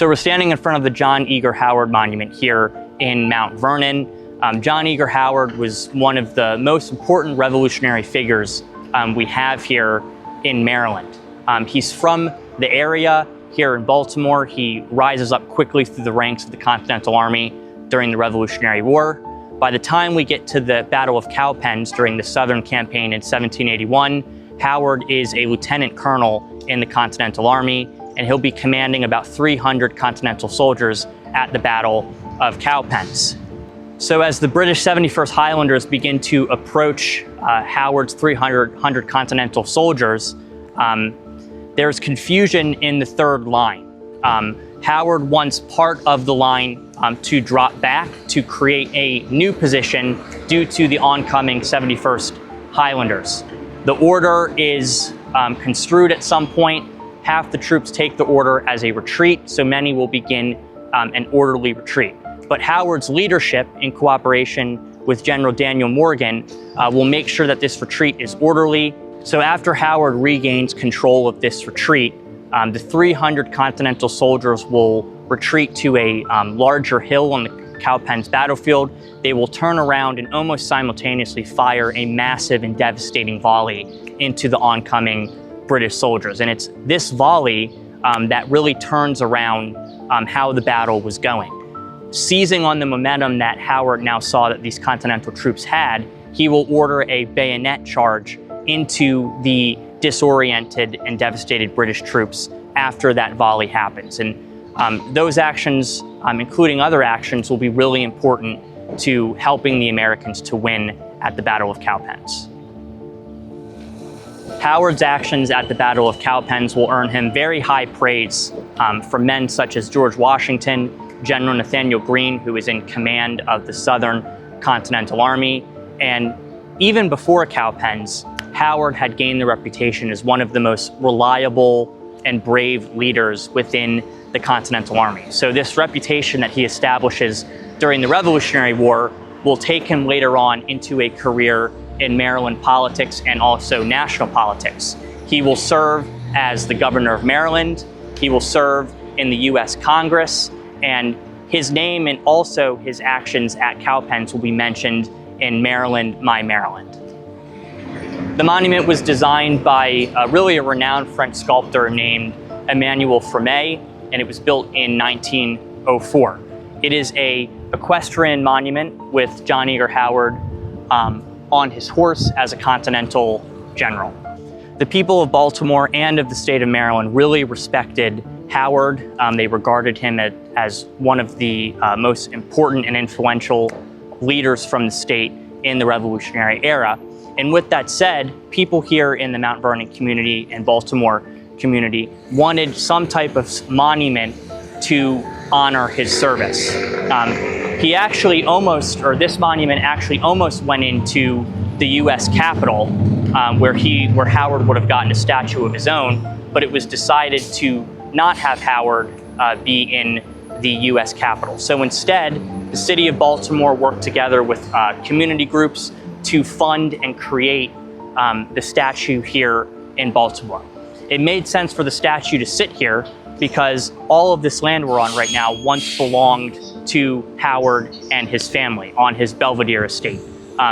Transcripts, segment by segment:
So we're standing in front of the John Eager Howard Monument here in Mount Vernon. John Eager Howard was one of the most important revolutionary figures we have here in Maryland. He's from the area here in Baltimore. He rises up quickly through the ranks of the Continental Army during the Revolutionary War. By the time we get to the Battle of Cowpens during the Southern Campaign in 1781, Howard is a lieutenant colonel in the Continental Army, and he'll be commanding about 300 Continental soldiers at the Battle of Cowpens. So as the British 71st Highlanders begin to approach Howard's 300 Continental soldiers, there's confusion in the third line. Howard wants part of the line to drop back to create a new position due to the oncoming 71st Highlanders. The order is construed at some point. Half the troops take the order as a retreat, so many will begin an orderly retreat. But Howard's leadership, in cooperation with General Daniel Morgan, will make sure that this retreat is orderly. So after Howard regains control of this retreat, the 300 Continental soldiers will retreat to a larger hill on the Cowpens battlefield. They will turn around and almost simultaneously fire a massive and devastating volley into the oncoming British soldiers. And it's this volley that really turns around how the battle was going. Seizing on the momentum that Howard now saw that these Continental troops had, he will order a bayonet charge into the disoriented and devastated British troops after that volley happens. And those actions, including other actions, will be really important to helping the Americans to win at the Battle of Cowpens. Howard's actions at the Battle of Cowpens will earn him very high praise from men such as George Washington, General Nathaniel Greene, who was in command of the Southern Continental Army. And even before Cowpens, Howard had gained the reputation as one of the most reliable and brave leaders within the Continental Army. So this reputation that he establishes during the Revolutionary War will take him later on into a career in Maryland politics and also national politics. He will serve as the governor of Maryland. He will serve in the U.S. Congress, and his name and also his actions at Cowpens will be mentioned in Maryland, My Maryland. The monument was designed by really a renowned French sculptor named Emmanuel Frommet, and it was built in 1904. It is a equestrian monument with John Eager Howard on his horse as a Continental general. The people of Baltimore and of the state of Maryland really respected Howard. They regarded him as one of the most important and influential leaders from the state in the Revolutionary era. And with that said, people here in the Mount Vernon community and Baltimore community wanted some type of monument to honor his service. This monument actually almost went into the U.S. Capitol, where Howard would have gotten a statue of his own, but it was decided to not have Howard be in the U.S. Capitol. So instead, the city of Baltimore worked together with community groups to fund and create the statue here in Baltimore. It made sense for the statue to sit here because all of this land we're on right now once belonged to Howard and his family on his Belvedere estate.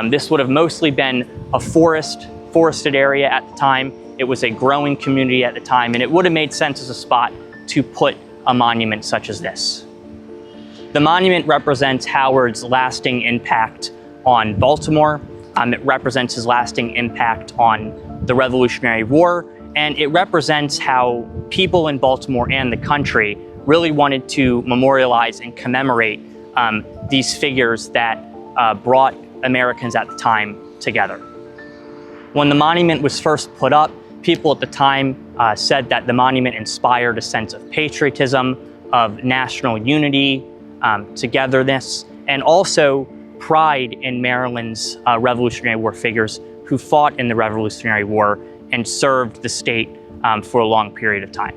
This would have mostly been a forested area at the time. It was a growing community at the time, and it would have made sense as a spot to put a monument such as this. The monument represents Howard's lasting impact on Baltimore. It represents his lasting impact on the Revolutionary War, and it represents how people in Baltimore and the country really wanted to memorialize and commemorate these figures that brought Americans at the time together. When the monument was first put up, people at the time said that the monument inspired a sense of patriotism, of national unity, togetherness, and also pride in Maryland's Revolutionary War figures who fought in the Revolutionary War and served the state for a long period of time.